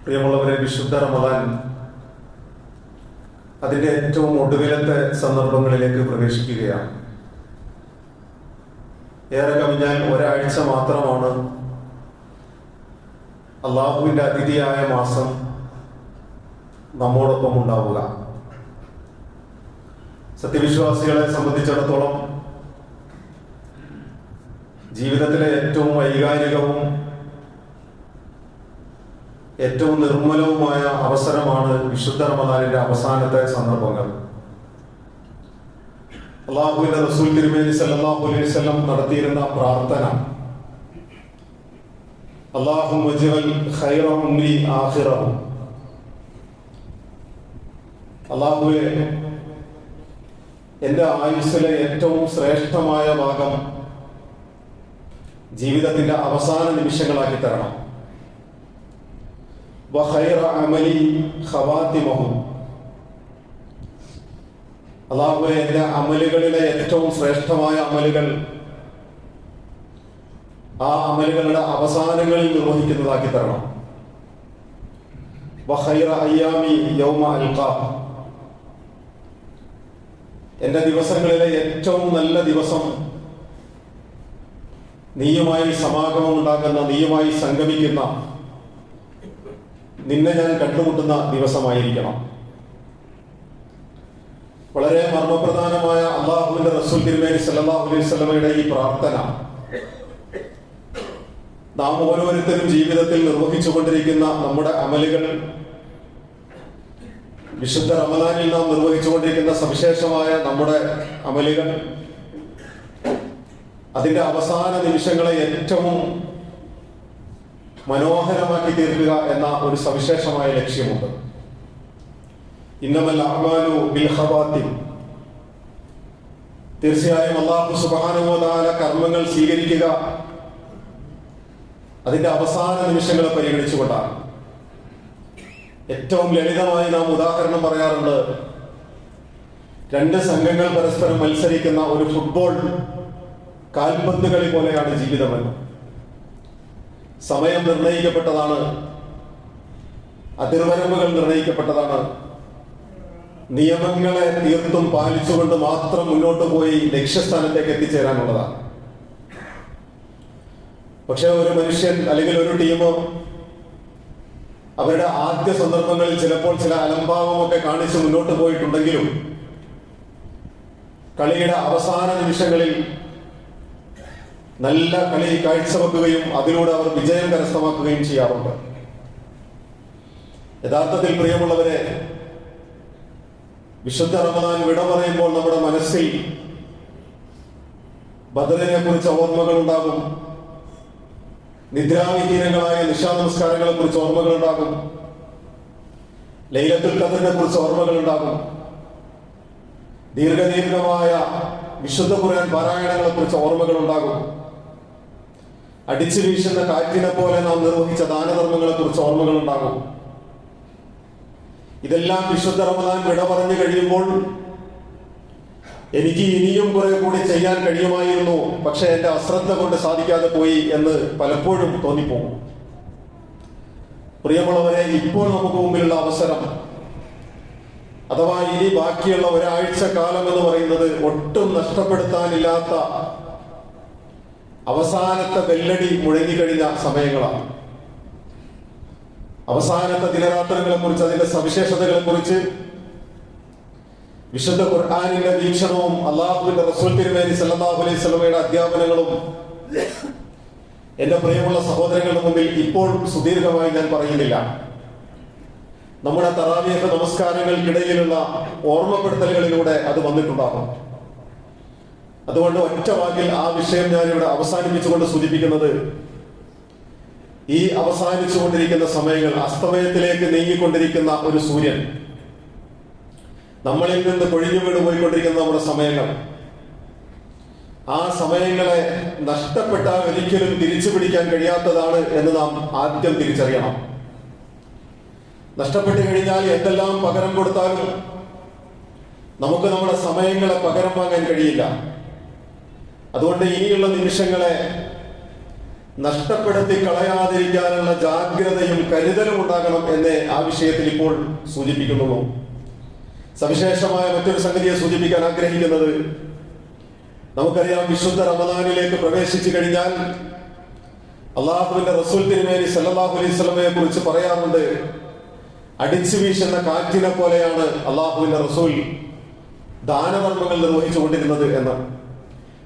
പ്രിയമുള്ളവരെ, വിശുദ്ധ റമദാൻ അതിൻ്റെ ഏറ്റവും ഒടുവിലത്തെ സന്ദർഭങ്ങളിലേക്ക് പ്രവേശിക്കുകയാണ്. ഏറെ കവിഞ്ഞാൽ ഒരാഴ്ച മാത്രമാണ് അള്ളാഹുവിൻ്റെ അതിഥിയായ മാസം നമ്മോടൊപ്പം ഉണ്ടാവുക. സത്യവിശ്വാസികളെ സംബന്ധിച്ചിടത്തോളം ജീവിതത്തിലെ ഏറ്റവും വൈകാരികവും ഏറ്റവും നിർമ്മലവുമായ അവസരമാണ് വിശുദ്ധ റമദാനിന്റെ അവസാനത്തെ സന്ദർഭങ്ങൾ. അല്ലാഹുവിന്റെ റസൂൽ തിരുമേനി സല്ലല്ലാഹു അലൈഹി വസല്ലം നടത്തിയിരുന്ന പ്രാർത്ഥന, അല്ലാഹുമ്മ ഇജ്അൽ ഖൈറ ഉംരി ആഖിറഹു, അല്ലാഹുവേ എൻ്റെ ആയുസ്സിലെ ഏറ്റവും ശ്രേഷ്ഠമായ ഭാഗം ജീവിതത്തിന്റെ അവസാന നിമിഷങ്ങളാക്കി തരണം. വഖൈറ അമലി ഖവാതിമഹു, അല്ലാഹുവേ എൻ്റെ അമലുകളിലെ ഏറ്റവും ശ്രേഷ്ഠമായ അമലുകൾ ആ അമലുകളുടെ അവസാനങ്ങളിൽ നിർവഹിക്കുന്നതാക്കി തരണം. വഖൈറ അയ്യാമി യൗമ അൽഖാ, എൻ്റെ ദിവസങ്ങളിലെ ഏറ്റവും നല്ല ദിവസം നീയുമായി സമാഗമം ഉണ്ടാകുന്ന, നീയുമായി സംഗമിക്കുന്ന, നിന്നെ ഞാൻ കണ്ടുമുട്ടുന്ന ദിവസമായിരിക്കണം. വളരെ മർമ്മപ്രധാനമായ അല്ലാഹുവിന്റെ റസൂൽ തിരുമേനി സല്ലല്ലാഹു അലൈഹി വസല്ലമയുടെ ഈ പ്രാർത്ഥന നാം ഓരോരുത്തരും ജീവിതത്തിൽ നിർവഹിച്ചുകൊണ്ടിരിക്കുന്ന നമ്മുടെ അമലുകൾ, വിശുദ്ധ റമദാനിൽ നാം നിർവഹിച്ചുകൊണ്ടിരിക്കുന്ന സവിശേഷമായ നമ്മുടെ അമലുകൾ, അതിന്റെ അവസാന നിമിഷങ്ങളെ ഏറ്റവും മനോഹരമാക്കി തീർക്കുക എന്ന ഒരു സവിശേഷമായ ലക്ഷ്യമുണ്ട്. ഇന്നമൽ അഅ്മാലു ബിൽ ഖവാതിം, തീർച്ചയായും അല്ലാഹു സുബ്ഹാനഹു വ തആല കർമ്മങ്ങൾ സ്വീകരിക്കുക അതിന്റെ അവസാന നിമിഷങ്ങളെ പരിഗണിച്ചുകൊണ്ടാണ്. ഏറ്റവും ലളിതമായി നാം ഉദാഹരണം പറയാറുണ്ട്, രണ്ട് സംഘങ്ങൾ പരസ്പരം മത്സരിക്കുന്ന ഒരു ഫുട്ബോൾ കാൽപന്ത് കളി പോലെയാണ് ജീവിതമെന്ന്. സമയം നിർണയിക്കപ്പെട്ടതാണ്, അതിർവരമ്പുകൾ നിർണയിക്കപ്പെട്ടതാണ്, നിയമങ്ങളെ തീർത്തും പാലിച്ചുകൊണ്ട് മാത്രം മുന്നോട്ട് പോയി ലക്ഷ്യസ്ഥാനത്തേക്ക് എത്തിച്ചേരാനുള്ളതാണ്. പക്ഷെ ഒരു മനുഷ്യൻ അല്ലെങ്കിൽ ഒരു ടീം അവരുടെ ആദ്യ സന്ദർഭങ്ങളിൽ ചിലപ്പോൾ ചില അലംഭാവമൊക്കെ കാണിച്ച് മുന്നോട്ട് പോയിട്ടുണ്ടെങ്കിലും കളിയുടെ അവസാന നിമിഷങ്ങളിൽ നല്ല കളി കാഴ്ചവെക്കുകയും അതിലൂടെ അവർ വിജയം കരസ്ഥമാക്കുകയും ചെയ്യാറുണ്ട്. യഥാർത്ഥത്തിൽ പ്രിയമുള്ളവരെ, വിശുദ്ധ റമദാൻ വിട പറയുമ്പോൾ നമ്മുടെ മനസ്സിൽ ബദറിനെ കുറിച്ച് ഓർമ്മകൾ ഉണ്ടാകും, നിദ്രാവിഹീനങ്ങളായ നിശാ നമസ്കാരങ്ങളെ കുറിച്ച് ഓർമ്മകൾ ഉണ്ടാകും, ലൈലത്തുൽ ഖദറിനെ കുറിച്ച് ഓർമ്മകൾ ഉണ്ടാകും, ദീർഘമായ വിശുദ്ധ ഖുർആൻ പാരായണങ്ങളെ കുറിച്ച് ഓർമ്മകൾ ഉണ്ടാകും, അടിച്ചു വീശുന്ന കാറ്റിനെ പോലെ നാം നിർവഹിച്ച ദാനധർമ്മങ്ങളെ കുറിച്ച് ഓർമ്മകൾ ഉണ്ടാകും. ഇതെല്ലാം വിശുദ്ധ റമദാൻ വിട പറഞ്ഞു കഴിയുമ്പോൾ എനിക്ക് ഇനിയും കുറെ കൂടി ചെയ്യാൻ കഴിയുമായിരുന്നു, പക്ഷെ എന്റെ അശ്രദ്ധ കൊണ്ട് സാധിക്കാതെ പോയി എന്ന് പലപ്പോഴും തോന്നിപ്പോകും. പ്രിയമുള്ളവരെ, ഇപ്പോൾ നമുക്ക് മുമ്പിലുള്ള അവസരം, അഥവാ ഇനി ബാക്കിയുള്ള ഒരാഴ്ച കാലം എന്ന് പറയുന്നത് ഒട്ടും നഷ്ടപ്പെടുത്താനില്ലാത്ത അവസാനത്തെ ബെല്ലടി മുഴങ്ങിക്കഴിഞ്ഞ സമയങ്ങളാണ്. അവസാനത്തെ ദിനരാത്രങ്ങളെ കുറിച്ച്, അതിന്റെ സവിശേഷതകളെ കുറിച്ച് വിശുദ്ധ ഖുർആനിന്റെ വീക്ഷണവും അല്ലാഹുവിന്റെ റസൂൽ തിരുമേനി സല്ലല്ലാഹു അലൈഹി വസല്ലമയുടെ അധ്യാപനങ്ങളും എന്റെ പ്രിയമുള്ള സഹോദരങ്ങളുടെ മുമ്പിൽ ഇപ്പോൾ സുദീർഘമായി ഞാൻ പറയുന്നില്ല. നമ്മുടെ തറാവീഹ് നമസ്കാരങ്ങൾക്കിടയിലുള്ള ഓർമ്മപ്പെടുത്തലുകളിലൂടെ അത് വന്നിട്ടുണ്ടാകും. അതുകൊണ്ട് ഒറ്റ വാക്കിൽ ആ വിഷയം ഞാനിവിടെ അവസാനിപ്പിച്ചുകൊണ്ട് സൂചിപ്പിക്കുന്നത്, ഈ അവസാനിച്ചുകൊണ്ടിരിക്കുന്ന സമയങ്ങൾ, അസ്തമയത്തിലേക്ക് നീങ്ങിക്കൊണ്ടിരിക്കുന്ന ഒരു സൂര്യൻ, നമ്മളിൽ നിന്ന് കൊഴിഞ്ഞു വീട് പോയിക്കൊണ്ടിരിക്കുന്ന നമ്മുടെ സമയങ്ങൾ, ആ സമയങ്ങളെ നഷ്ടപ്പെട്ടാൽ ഒരിക്കലും തിരിച്ചു പിടിക്കാൻ കഴിയാത്തതാണ് എന്ന് നാം ആദ്യം തിരിച്ചറിയണം. നഷ്ടപ്പെട്ടു കഴിഞ്ഞാൽ എന്തെല്ലാം പകരം കൊടുത്താലും നമുക്ക് നമ്മുടെ സമയങ്ങളെ പകരം വാങ്ങാൻ കഴിയില്ല. അതുകൊണ്ട് ഇനിയുള്ള നിമിഷങ്ങളെ നഷ്ടപ്പെടുത്തി കളയാതിരിക്കാനുള്ള ജാഗ്രതയും കരുതലും ഉണ്ടാകണം എന്ന് ആ വിഷയത്തിൽ ഇപ്പോൾ സൂചിപ്പിക്കുന്നുള്ളൂ. സവിശേഷമായ മറ്റൊരു സംഗതിയെ സൂചിപ്പിക്കാൻ ആഗ്രഹിക്കുന്നത്, നമുക്കറിയാം വിശുദ്ധ റമദാനിലേക്ക് പ്രവേശിച്ചു കഴിഞ്ഞാൽ അള്ളാഹുവിന്റെ റസൂൽ തിരുമേനി സല്ലല്ലാഹു അലൈഹി വസല്ലമയെ കുറിച്ച് പറയാറുണ്ട്, അടിച്ചു വീശുന്ന കാറ്റിനെ പോലെയാണ് അള്ളാഹുവിന്റെ റസൂൽ ദാനധർമ്മങ്ങൾ നിർവഹിച്ചുകൊണ്ടിരുന്നത് എന്ന്.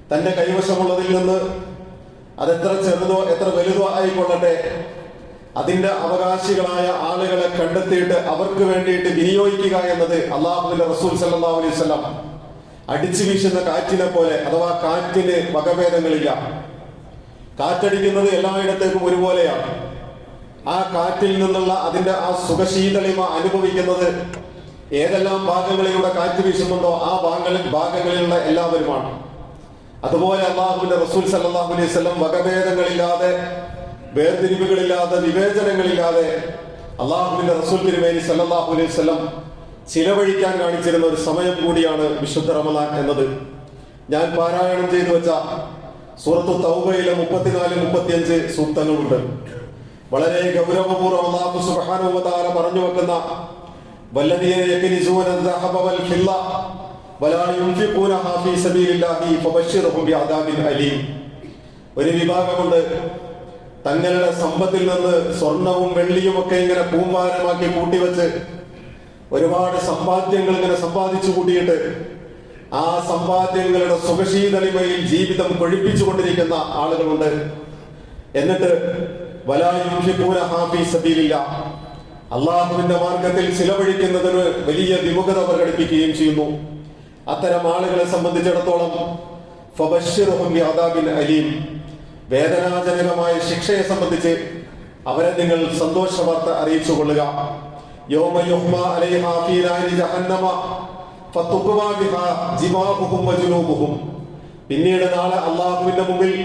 തന്റെ കൈവശമുള്ളതിൽ നിന്ന് അതെത്ര ചെറുതോ എത്ര വലുതോ ആയിക്കൊള്ളട്ടെ, അതിന്റെ അവകാശികളായ ആളുകളെ കണ്ടെത്തിയിട്ട് അവർക്ക് വേണ്ടിയിട്ട് വിനിയോഗിക്കുക എന്നത് അള്ളാഹുവിന്റെ റസൂൽ സല്ലല്ലാഹു അലൈഹി വസല്ലം അടിച്ചു വീശുന്ന കാറ്റിനെ പോലെ, അഥവാ കാറ്റിന് വകഭേദങ്ങളില്ല. കാറ്റടിക്കുന്നത് എല്ലായിടത്തേക്കും ഒരുപോലെയാണ്. ആ കാറ്റിൽ നിന്നുള്ള അതിന്റെ ആ സുഖശീതളിമ അനുഭവിക്കുന്നത് ഏതെല്ലാം ഭാഗങ്ങളിലൂടെ കാറ്റ് വീശുന്നുണ്ടോ ആ ഭാഗങ്ങളിലുള്ള എല്ലാവരുമാണ്. അതുപോലെ അള്ളാഹുവിന്റെ റസൂൽ സല്ലല്ലാഹു അലൈഹി വസല്ലം വകഭേദങ്ങളില്ലാതെ, വേർതിരിവുകളില്ലാതെ, വിവേചനങ്ങളില്ലാതെ അള്ളാഹുവിന്റെ റസൂൽ തിരുമേനി സല്ലല്ലാഹു അലൈഹി വസല്ലം ചിലവഴിക്കാൻ കാണിച്ചിരുന്ന ഒരു സമയം കൂടിയാണ് വിശുദ്ധ റമദാൻ എന്നത്. ഞാൻ പാരായണം ചെയ്തു വെച്ച സൂറത്തു തൗബയിലെ 34-35 സൂക്തങ്ങളുണ്ട്. വളരെ ഗൗരവപൂർവ്വം അല്ലാഹു സുബ്ഹാനഹു വ തആല പറഞ്ഞു വെക്കുന്ന വല്ലദീന യക്നിസൂന അൽ-ദഹബ വൽ-ഫിദ്ദ വലാ യുൻഫിഖൂനഹാ ഫീ സബീലില്ലാഹി ഫബശ്ശിർഹും ബിഅദാബിൻ അലീം. ഒരു വിഭാഗമുണ്ട്, തങ്ങളുടെ സമ്പത്തിൽ നിന്ന് സ്വർണവും വെള്ളിയും ഒക്കെ ഇങ്ങനെ കൂമ്പാരമാക്കി കൂട്ടിവെച്ച് ഒരുപാട് സമ്പാദ്യങ്ങൾ ഇങ്ങനെ സമ്പാദിച്ചു കൂട്ടിയിട്ട് ആ സമ്പാദ്യങ്ങളുടെ സുഖശീതളിമയിൽ ജീവിതം കൊഴിപ്പിച്ചു കൊണ്ടിരിക്കുന്ന ആളുകളുണ്ട്. എന്നിട്ട് വലാ യുൻഫിഖൂനഹാ ഫീ സബീലില്ലാഹ്, അള്ളാഹുവിന്റെ മാർഗത്തിൽ ചിലവഴിക്കുന്നതിന് വലിയ വിമുഖത പ്രകടിപ്പിക്കുകയും ചെയ്യുന്നു. അത്തരം ആളുകളെ സംബന്ധിച്ചിടത്തോളം ഫബശ്ശിർഹും ബിഅദാബിൻ അലീം, വേദനാജനകമായ ശിക്ഷയെ സംബന്ധിച്ച് അവരെ നിങ്ങൾ സന്തോഷ വാർത്ത അറിയിച്ചു കൊള്ളുക. യൗമ യുഹ്മാ അലൈഹാ ഫീ നാരി ജഹന്നമ ഫതുഖ്വാ ബിഹാ ജിബാഹുഹും വജുനൂബുഹും. പിന്നീട് നാളെ അള്ളാഹുവിന്റെ മുമ്പിൽ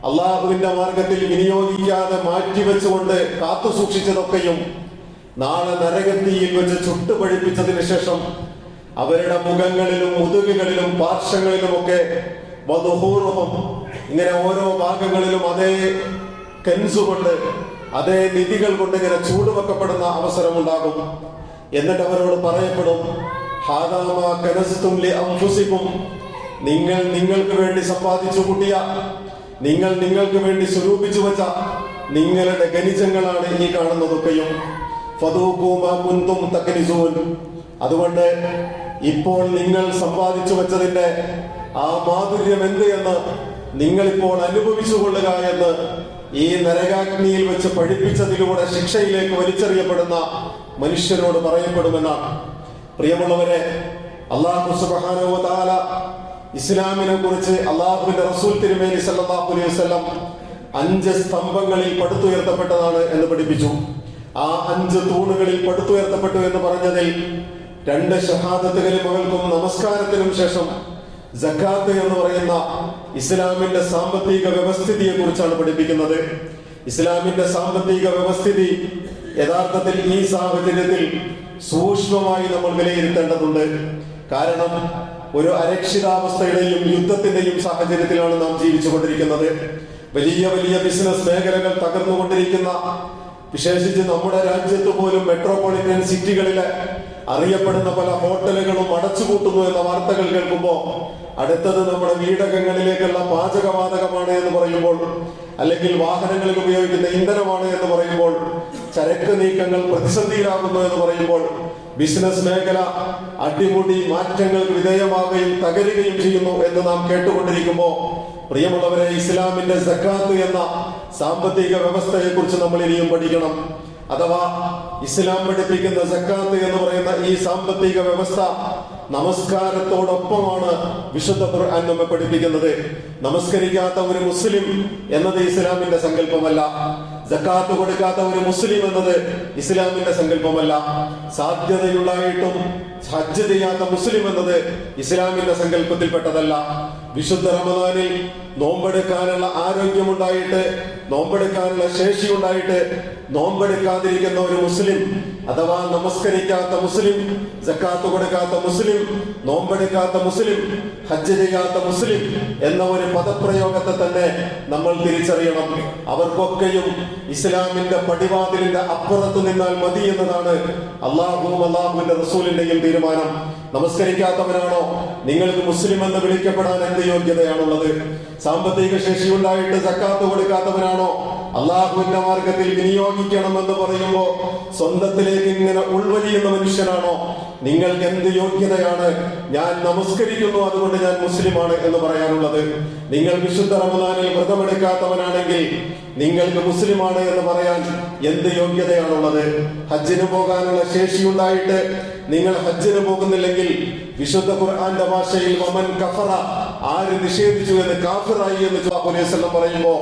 അള്ളാഹുവിന്റെ മാർഗത്തിൽ വിനിയോഗിക്കാതെ മാറ്റിവെച്ചുകൊണ്ട് കാത്തു സൂക്ഷിച്ചതൊക്കെയും നാളെ നരകത്തിയിൽ വെച്ച് ചുട്ടുപഴിപ്പിച്ചതിന് ശേഷം അവരുടെ മുഖങ്ങളിലും മുതുകുകളിലും പാർശ്വങ്ങളിലുമൊക്കെ വദുഹൂറുഹും, ഇങ്ങനെ ഓരോ ഭാഗങ്ങളിലും അതേ കെൻസുകൊണ്ട്, അതേ നിധികൾ കൊണ്ട് ഇങ്ങനെ ചൂടുവെക്കപ്പെടുന്ന അവസരമുണ്ടാകും. എന്നിട്ട് അവരോട് പറയപ്പെടും, ഹാദാ മാ കനസ്തും ലിഅൻഫുസികും, നിങ്ങൾ നിങ്ങൾക്ക് വേണ്ടി സമ്പാദിച്ചു കൂട്ടിയ, നിങ്ങൾ നിങ്ങൾക്ക് വേണ്ടി സ്വരൂപിച്ചു വെച്ച നിങ്ങളുടെ ഖനിജങ്ങളാണ് ഈ കാണുന്നതൊക്കെയും. ഫദൂഖൂ മാ കുൻതും തക്നിസൂൻ, അതുകൊണ്ട് ഇപ്പോൾ നിങ്ങൾ സമ്പാദിച്ചു വെച്ചതിന്റെ ആ മാധുര്യം എന്ത് എന്ന് നിങ്ങളിപ്പോൾ അനുഭവിച്ചു കൊള്ളുക എന്ന് ഈ നരകാഗ്നിയിൽ വെച്ച് പഠിപ്പിച്ചതിലൂടെ ശിക്ഷയിലേക്ക് വലിച്ചെറിയപ്പെടുന്ന മനുഷ്യരോട് പറയപ്പെടുമെന്നാണ്. പ്രിയമുള്ളവരെ, അല്ലാഹു സുബ്ഹാനഹു വ തആല ഇസ്ലാമിനെ കുറിച്ച് അള്ളാഹുവിന്റെ റസൂൽ തിരുമേനി സല്ലല്ലാഹു അലൈഹി വസല്ലം 5 സ്തംഭങ്ങളിൽ പടുത്തുയർത്തപ്പെട്ടതാണ് എന്ന് പഠിപ്പിച്ചു. ആ 5 തൂണുകളിൽ പടുത്തുയർത്തപ്പെട്ടു എന്ന് പറഞ്ഞതിൽ 2 ഷഹാദത്ത് കലിമകൾക്കും നമസ്കാരത്തിനും ശേഷം സക്കാത്ത് എന്ന് പറയുന്ന ഇസ്ലാമിന്റെ സാമ്പത്തിക വ്യവസ്ഥിതിയെ കുറിച്ചാണ് പഠിപ്പിക്കുന്നത്. ഇസ്ലാമിന്റെ സാമ്പത്തിക വ്യവസ്ഥിതി യഥാർത്ഥത്തിൽ ഈ സാഹചര്യത്തിൽ സൂക്ഷ്മമായി നമ്മൾ വിലയിരുത്തേണ്ടതുണ്ട്. കാരണം ഒരു അരക്ഷിതാവസ്ഥയുടെയും യുദ്ധത്തിന്റെയും സാഹചര്യത്തിലാണ് നാം ജീവിച്ചുകൊണ്ടിരിക്കുന്നത്. വലിയ വലിയ ബിസിനസ് മേഖലകൾ തകർന്നുകൊണ്ടിരിക്കുന്ന, വിശേഷിച്ച് നമ്മുടെ രാജ്യത്ത് പോലും മെട്രോപൊളിറ്റൻ സിറ്റികളിലെ അറിയപ്പെടുന്ന പല ഹോട്ടലുകളും അടച്ചുപൂട്ടുന്നു എന്ന വാർത്തകൾ കേൾക്കുമ്പോൾ, അടുത്തത് നമ്മുടെ വീടകങ്ങളിലേക്കുള്ള പാചകവാതകമാണ് എന്ന് പറയുമ്പോൾ, അല്ലെങ്കിൽ വാഹനങ്ങളിൽ ഉപയോഗിക്കുന്ന ഇന്ധനമാണ് എന്ന് പറയുമ്പോൾ, ചരക്ക് നീക്കങ്ങൾ പ്രതിസന്ധിയിലാകുന്നു എന്ന് പറയുമ്പോൾ, ബിസിനസ് മേഖല അടിമുടി മാറ്റങ്ങൾക്ക് വിധേയമാവുകയും തകരുകയും ചെയ്യുന്നു എന്ന് നാം കേട്ടുകൊണ്ടിരിക്കുമ്പോൾ, പ്രിയമുള്ളവരെ, ഇസ്ലാമിന്റെ സക്കാത്ത് എന്ന സാമ്പത്തിക വ്യവസ്ഥയെ കുറിച്ച് നമ്മൾ ഇനിയും പഠിക്കണം. അഥവാ ഇസ്ലാം പഠിപ്പിക്കുന്ന സക്കാത്ത് എന്ന് പറയുന്ന ഈ സാമ്പത്തിക വ്യവസ്ഥ നമസ്കാരത്തോടൊപ്പമാണ് വിശുദ്ധ ഖുർആൻ നമ്മെ പഠിപ്പിക്കുന്നത്. നമസ്കരിക്കാത്ത ഒരു മുസ്ലിം എന്നത് ഇസ്ലാമിന്റെ സങ്കല്പമല്ല. സക്കാത്ത് കൊടുക്കാത്ത ഒരു മുസ്ലിം എന്നത് ഇസ്ലാമിന്റെ സങ്കല്പമല്ല. സാധ്യതയുള്ളായിട്ടും ഹജ്ജ് ചെയ്യാത്ത മുസ്ലിം എന്നത് ഇസ്ലാമിന്റെ സങ്കല്പത്തിൽപ്പെട്ടതല്ല. വിശുദ്ധ റമദാനിൽ നോമ്പെടുക്കാനുള്ള ആരോഗ്യമുണ്ടായിട്ട്, നോമ്പെടുക്കാനുള്ള ശേഷിയുണ്ടായിട്ട് നോമ്പെടുക്കാതിരിക്കുന്ന ഒരു മുസ്ലിം, അഥവാ നമസ്കരിക്കാത്ത മുസ്ലിം, സക്കാത്ത് കൊടുക്കാത്ത മുസ്ലിം, നോമ്പെടുക്കാത്ത മുസ്ലിം, ഹജ്ജ് ചെയ്യാത്ത മുസ്ലിം എന്ന ഒരു പദപ്രയോഗത്തെ തന്നെ നമ്മൾ തിരിച്ചറിയണം. അവർക്കൊക്കെയും ഇസ്ലാമിന്റെ പടിവാതിലിന്റെ അപ്പുറത്ത് നിന്നാൽ മതി എന്നതാണ് അള്ളാഹുവും അള്ളാഹുവിന്റെ റസൂലിന്റെയും തീരുമാനം. നമസ്കരിക്കാത്തവനാണോ നിങ്ങൾക്ക് മുസ്ലിം എന്ന് വിളിക്കപ്പെടാൻ എന്ത് യോഗ്യതയാണുള്ളത്? സാമ്പത്തിക ശേഷിയുണ്ടായിട്ട് സക്കാത്ത് കൊടുക്കാത്തവനാണോ അള്ളാഹുവിന്റെ മാർഗത്തിൽ വിനിയോഗിക്കണമെന്ന് പറയുമ്പോ സ്വന്തത്തിലേക്ക് ഇങ്ങനെ ഉൾവലിയുന്ന മനുഷ്യനാണോ? നിങ്ങൾക്ക് എന്ത് യോഗ്യതയാണ് ഞാൻ നമസ്കരിക്കുന്നു അതുകൊണ്ട് ഞാൻ മുസ്ലിമാണ് എന്ന് പറയാനുള്ളത്? നിങ്ങൾ വിശുദ്ധ റമദാനിൽ വ്രതമെടുക്കാത്തവനാണെങ്കിൽ നിങ്ങൾക്ക് മുസ്ലിമാണ് എന്ന് പറയാൻ എന്ത് യോഗ്യതയാണുള്ളത്? ഹജ്ജിന് പോകാനുള്ള ശേഷിയുണ്ടായിട്ട് നിങ്ങൾ ഹജ്ജിന് പോകുന്നില്ലെങ്കിൽ വിശുദ്ധ ഖുർആന്റെ ഭാഷയിൽ വമൻ കഫറ, ആര് നിഷേധിച്ചു എന്ന്, കാഫിറായി എന്ന് അലൈഹിവസല്ലം പറയുമ്പോ,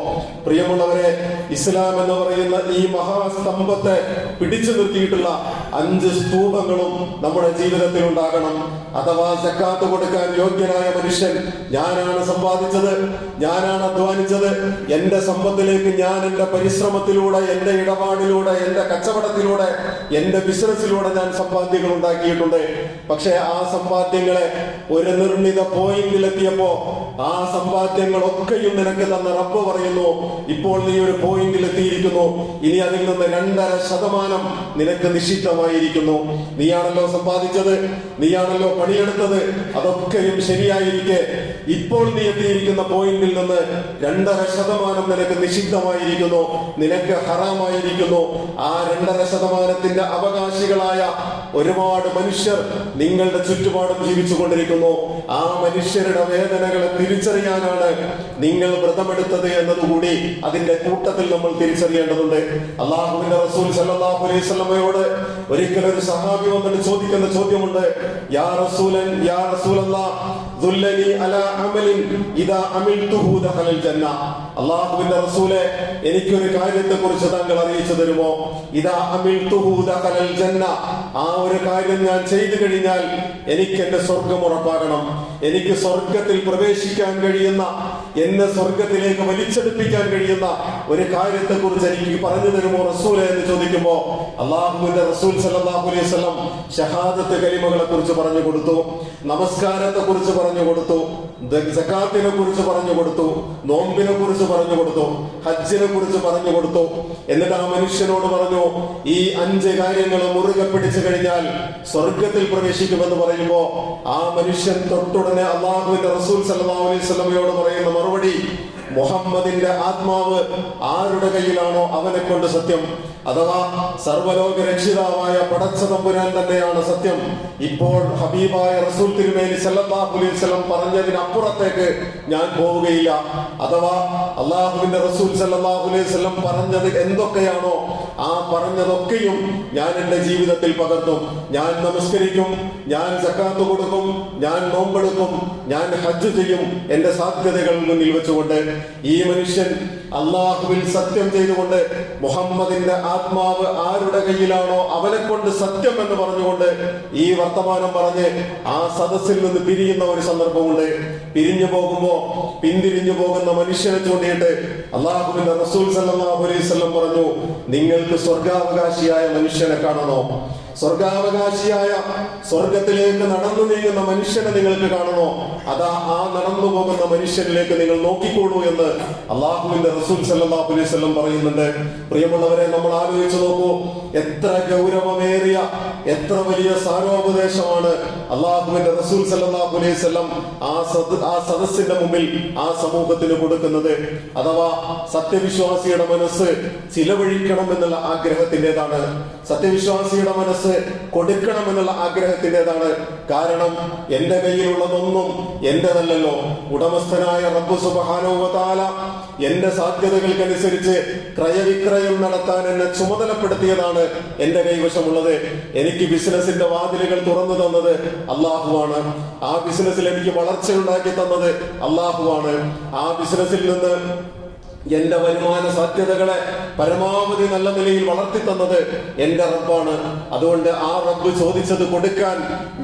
പ്രിയമുള്ളവരെ, ഇസ്ലാം എന്ന് പറയുന്ന ഈ മഹാസ്തംഭത്തെ പിടിച്ചു നിർത്തിയിട്ടുള്ള 5 സ്തൂപങ്ങളും നമ്മുടെ ജീവിതത്തിൽ ഉണ്ടാകണം. അഥവാ സക്കാത്ത് കൊടുക്കാൻ യോഗ്യനായ മനുഷ്യൻ ഞാനാണ് സമ്പാദിച്ചത്, ഞാനാണ് അധ്വാനിച്ചത്, എന്റെ സമ്പത്തിലേക്ക് ഞാൻ എന്റെ പരിശ്രമത്തിലൂടെ, എന്റെ ഇടപാടിലൂടെ, എന്റെ കച്ചവടത്തിലൂടെ, എന്റെ ബിസിനസ്സിലൂടെ ഞാൻ സമ്പാദ്യങ്ങൾ ഉണ്ടാക്കിയിട്ടുണ്ട്. പക്ഷെ ആ സമ്പാദ്യങ്ങളെ ഒരു നിർണിത പോയിന്റിലെത്തിയപ്പോ ആ സമ്പാദ്യങ്ങളൊക്കെയും നിനക്ക് തന്ന റബ്ബ് പറയുന്നു, ഇപ്പോൾ നീ ഒരു പോയിന്റിൽ എത്തിയിരിക്കുന്നു, ഇനി അതിൽ നിന്ന് 2.5% നിനക്ക് നിഷിദ്ധമായിരിക്കുന്നു. നീയാണല്ലോ സമ്പാദിച്ചത്, നീയാണല്ലോ പണിയെടുത്തത്, അതൊക്കെയും ശരിയായിരിക്കെ ഇപ്പോൾ നീ എത്തിയിരിക്കുന്ന പോയിന്റിൽ നിന്ന് 2.5% നിനക്ക് നിഷിദ്ധമായിരിക്കുന്നു, നിനക്ക് ഹറാമായിരിക്കുന്നു. ആ 2.5% അവകാശികളായ ഒരുപാട് മനുഷ്യർ നിങ്ങളുടെ ചുറ്റുപാടും ജീവിച്ചു കൊണ്ടിരിക്കുന്നു. ആ മനുഷ്യരുടെ വേദനകളെ തിരിച്ചറിയാനാണ് നിങ്ങൾ വ്രതമെടുത്തത് എന്നതുകൂടി അതിന്റെ കൂട്ടത്തിൽ നമ്മൾ തിരിച്ചറിയേണ്ടതുണ്ട്. അള്ളാഹുവിന്റെ റസൂൽ സല്ലല്ലാഹു അലൈഹി വസല്ലമയോട് ഒരിക്കൽ ഒരു സഹാബി വന്നിട്ട് ചോദിക്കുന്ന ചോദ്യമുണ്ട്, യാ റസൂലൻ, യാ റസൂലല്ലാഹ്, ദുല്ലനി അലാ അമലിൻ ഇദാ അമിൽതുഹു ദഖലൽ ജന്ന. അള്ളാഹുവിന്റെ റസൂലെ, എനിക്കൊരു കാര്യത്തെ കുറിച്ച് താങ്കൾ അറിയിച്ചു തരുമോ? ഇദാ അമിൽതുഹു ദഖലൽ ജന്ന, ആ ഒരു കാര്യം ഞാൻ ചെയ്തു കഴിഞ്ഞാൽ എനിക്ക് എന്റെ സ്വർഗം ഉറപ്പാകണം, എനിക്ക് സ്വർഗത്തിൽ പ്രവേശിക്കാൻ കഴിയുന്ന, എന്നെ സ്വർഗത്തിലേക്ക് വലിച്ചെടുപ്പിക്കാൻ കഴിയുന്ന ഒരു കാര്യത്തെ കുറിച്ച് എനിക്ക് പറഞ്ഞു തരുമോ റസൂലെ എന്ന് ചോദിക്കുമ്പോ അള്ളാഹുവിന്റെ റസൂൽ സല്ലല്ലാഹു അലൈഹി വസല്ലം ഷഹാദത്ത് കലിമകളെ കുറിച്ച് പറഞ്ഞു കൊടുത്തു, നമസ്കാരത്തെ കുറിച്ച് പറഞ്ഞു കൊടുത്തു, സക്കാത്തിനെ കുറിച്ച് പറഞ്ഞു കൊടുത്തു, നോമ്പിനെ കുറിച്ച് പറഞ്ഞു കൊടുത്തു, ഹജ്ജിനെ കുറിച്ച് പറഞ്ഞു കൊടുത്തു. എന്നിട്ട് ആ മനുഷ്യനോട് പറഞ്ഞു, ഈ 5 കാര്യങ്ങൾ മുറുകെ പിടിച്ചു കഴിഞ്ഞാൽ സ്വർഗത്തിൽ പ്രവേശിക്കുമെന്ന് പറയുമ്പോ ആ മനുഷ്യൻ തൊട്ടുടനെ അള്ളാഹുവിന്റെ റസൂൽ സല്ലല്ലാഹു അലൈഹി വസല്ലമയോട് പറയുന്ന മറുപടി, മുഹമ്മദിന്റെ ആത്മാവ് ആരുടെ കയ്യിലാണോ അവനെ കൊണ്ട് സത്യം. അഥവാ സർവലോക രക്ഷിതാവായ പടച്ച തമ്പുരാൻ തന്നെയാണ് സത്യം. ഇപ്പോൾ ഹബീബായ റസൂൽ തിരുമേനി സല്ലല്ലാഹു അലൈഹി വസല്ലം പറഞ്ഞതിനപ്പുറത്തേക്ക് ഞാൻ പോവുകയില്ല. അഥവാ അള്ളാഹുവിന്റെ റസൂൽ സല്ലല്ലാഹു അലൈഹി വസല്ലം പറഞ്ഞത് എന്തൊക്കെയാണോ ആ പറഞ്ഞതൊക്കെയും ഞാൻ എന്റെ ജീവിതത്തിൽ പകർത്തും. ഞാൻ നമസ്കരിക്കും, ഞാൻ സക്കാത്ത് കൊടുക്കും, ഞാൻ നോമ്പെടുക്കും, ഞാൻ ഹജ്ജ് ചെയ്യും, എന്റെ സാധ്യതകൾ മുന്നിൽ വെച്ചുകൊണ്ട്. ഈ മനുഷ്യൻ അള്ളാഹുവിൽ സത്യം ചെയ്തുകൊണ്ട് മുഹമ്മദിന്റെ ആത്മാവ് ആരുടെ കയ്യിലാണോ അവനെ കൊണ്ട് സത്യം എന്ന് പറഞ്ഞുകൊണ്ട് ഈ വർത്തമാനം പറഞ്ഞ് ആ സദസ്സിൽ നിന്ന് പിരിയുന്ന ഒരു സന്ദർഭമുണ്ട്. പിരിഞ്ഞു പോകുമ്പോ പിന്തിരിഞ്ഞു പോകുന്ന മനുഷ്യനെ ചൂണ്ടിയിട്ട് അള്ളാഹുവിന്റെ റസൂൽ സല്ലല്ലാഹു അലൈഹി വസല്ലം പറഞ്ഞു, നിങ്ങൾക്ക് സ്വർഗാവകാശിയായ മനുഷ്യനെ കാണണോ? സ്വർഗാവകാശിയായ, സ്വർഗത്തിലേക്ക് നടന്നു നീങ്ങുന്ന മനുഷ്യനെ നിങ്ങൾക്ക് കാണണോ? അതാ ആ നടന്നു പോകുന്ന മനുഷ്യനിലേക്ക് നിങ്ങൾ നോക്കിക്കോളൂ എന്ന് അള്ളാഹുവിന്റെ റസൂൽ സല്ലല്ലാഹു അലൈഹി വസല്ലം പറയുന്നുണ്ട്. പ്രിയമുള്ളവരെ, നമ്മൾ ആലോചിച്ചു നോക്കൂ, എത്ര ഗൗരവമേറിയ, എത്ര വലിയ സാരോപദേശമാണ് അള്ളാഹുവിന്റെ റസൂൽ സല്ലല്ലാഹു അലൈഹി വസല്ലം ആ സദസ്സിന്റെ മുമ്പിൽ ആ സമൂഹത്തിന് കൊടുക്കുന്നത്. അഥവാ സത്യവിശ്വാസിയുടെ മനസ്സ് ചിലവഴിക്കണം എന്നുള്ള ആഗ്രഹത്തിൻ്റെതാണ്, സത്യവിശ്വാസിയുടെ മനസ്സ് കൊടുക്കണമെന്നുള്ള ആഗ്രഹത്തിൻ്റെതാണ്. കാരണം എന്റെ കയ്യിലുള്ളതൊന്നും എന്റേതല്ലല്ലോ. ഉടമസ്ഥനായ റബ്ബ് സുബ്ഹാനഹു വ തആല എന്റെ സാധ്യതകൾക്കനുസരിച്ച് ക്രയവിക്രയം നടത്താൻ എന്നെ ചുമതലപ്പെടുത്തിയതാണ് എന്റെ കൈവശമുള്ളത്. എനിക്ക് ബിസിനസിന്റെ വാതിലുകൾ തുറന്നു തന്നത് അള്ളാഹുവാണ്. ആ ബിസിനസ്സിൽ എനിക്ക് വളർച്ചയുണ്ടാക്കി തന്നത് അള്ളാഹുവാണ്. ആ ബിസിനസ്സിൽ നിന്ന് എന്റെ വരുമാന സാധ്യതകളെ പരമാവധി നല്ല നിലയിൽ വളർത്തി തന്നത് എന്റെ റബ്ബാണ്. അതുകൊണ്ട് ആ റബ്ബ് ചോദിച്ചത് കൊടുക്കാൻ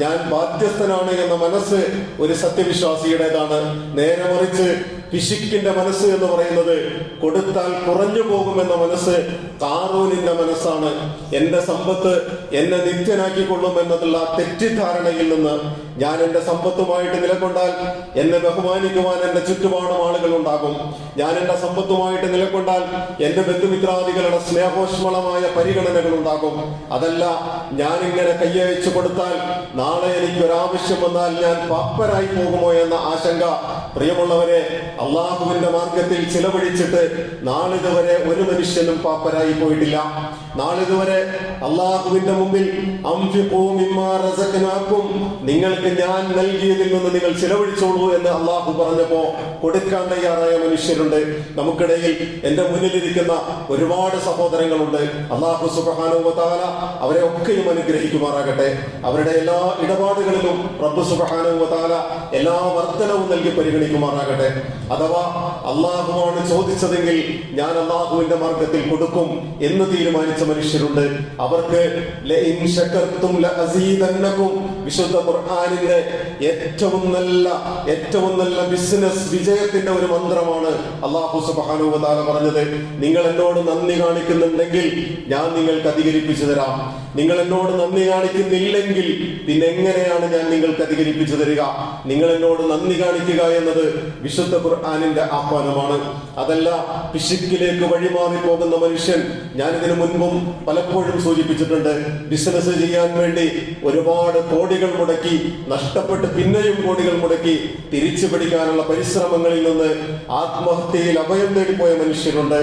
ഞാൻ ബാധ്യസ്ഥനാണ് എന്ന മനസ്സ് ഒരു സത്യവിശ്വാസിയുടേതാണ്. നേരെ മറിച്ച് പിശുക്കിന്റെ മനസ്സ് എന്ന് പറയുന്നത് കൊടുത്താൽ കുറഞ്ഞു പോകുമെന്ന മനസ്സ് ഖാറൂനിന്റെ മനസ്സാണ്. എന്റെ സമ്പത്ത് എന്നെ നിത്യനാക്കിക്കൊള്ളും എന്നതുള്ള തെറ്റിദ്ധാരണയിൽ നിന്ന് ഞാൻ എന്റെ സമ്പത്തുമായിട്ട് നിലകൊണ്ടാൽ എന്നെ ബഹുമാനിക്കുവാൻ എന്റെ ചുറ്റുപാടും ആളുകൾ ഉണ്ടാകും. ഞാൻ എന്റെ സമ്പത്തുമായിട്ട് നിലകൊണ്ടാൽ എന്റെ ബന്ധുമിത്രാദികളുടെ സ്നേഹോഷ്മളമായ പരിഗണനകൾ ഉണ്ടാകും. അതല്ല, ഞാൻ ഇങ്ങനെ കയ്യയച്ചു കൊടുത്താൽ നാളെ എനിക്കൊരാവശ്യം വന്നാൽ ഞാൻ പാപ്പരായി പോകുമോ എന്ന ആശങ്ക. പ്രിയമുള്ളവരെ, അള്ളാഹുവിന്റെ മാർഗത്തിൽ ചിലവഴിച്ചിട്ട് നാളിതുവരെ ഒരു മനുഷ്യനും പാപ്പരായി പോയിട്ടില്ല. നാളിതുവരെ അള്ളാഹുവിന്റെ മുമ്പിൽ അംഫിഖൂ മിമ്മാ റസഖ്നാകും, നിങ്ങൾക്ക് ഞാൻ നൽകിയതിൽ നിന്ന് നിങ്ങൾ ചിലവഴിച്ചോളൂ എന്ന് അള്ളാഹു പറഞ്ഞപ്പോ കൊടുക്കാൻ തയ്യാറായ മനുഷ്യരുണ്ട് നമുക്കിടയിൽ. എന്റെ മുന്നിലിരിക്കുന്ന ഒരുപാട് സഹോദരങ്ങളുണ്ട്. അള്ളാഹു സുബ്ഹാനഹു വ തആല അവരെ ഒക്കെയും അനുഗ്രഹിക്കുമാറാകട്ടെ. അവരുടെ എല്ലാ ഇടപാടുകളിലും റബ്ബ് സുബ്ഹാനഹു വ തആല എല്ലാ വർധനവും നൽകി പരിഗണിക്കുമാറാകട്ടെ. അഥവാ അള്ളാഹുവാണ് ചോദിച്ചതെങ്കിൽ ഞാൻ അള്ളാഹുവിന്റെ മാർഗത്തിൽ കൊടുക്കും എന്ന് തീരുമാനിച്ച മനുഷ്യരുണ്ട്. അവർക്ക് ലഇൻ ശകർതും ലഅസീദന്നകും, വിശുദ്ധ ഖുർആനിന്റെ ഏറ്റവും നല്ല ബിസിനസ് വിജയത്തിന്റെ ഒരു മന്ത്രമാണ് അല്ലാഹു സുബ്ഹാനഹു വ തആല പറഞ്ഞത്. നിങ്ങൾ എന്നോട് നന്ദി കാണിക്കുന്നുണ്ടെങ്കിൽ ഞാൻ നിങ്ങൾക്ക് അധികരിപ്പിച്ചു തരാം. നിങ്ങൾ എന്നോട് നന്ദി കാണിക്കുന്നില്ലെങ്കിൽ പിന്നെ എങ്ങനെയാണ് ഞാൻ നിങ്ങൾക്ക് അധികരിപ്പിച്ചു തരിക? നിങ്ങൾ എന്നോട് നന്ദി കാണിക്കുക എന്നത് വിശുദ്ധ ഖുർആനിന്റെ ആഹ്വാനമാണ്. അതല്ല, പിശുക്കിലേക്ക് വഴിമാറി പോകുന്ന മനുഷ്യൻ, ഞാൻ ഇതിനു മുൻപും പലപ്പോഴും സൂചിപ്പിച്ചിട്ടുണ്ട്, ബിസിനസ് ചെയ്യാൻ വേണ്ടി ഒരുപാട് കോടികൾ മുടക്കി, നഷ്ടപ്പെട്ട് പിന്നെയും കോടികൾ മുടക്കി തിരിച്ചു പിടിക്കാനുള്ള പരിശ്രമങ്ങളിൽ നിന്ന് ആത്മഹത്യയിൽ അഭയം നേടിപ്പോയ മനുഷ്യരുണ്ട്.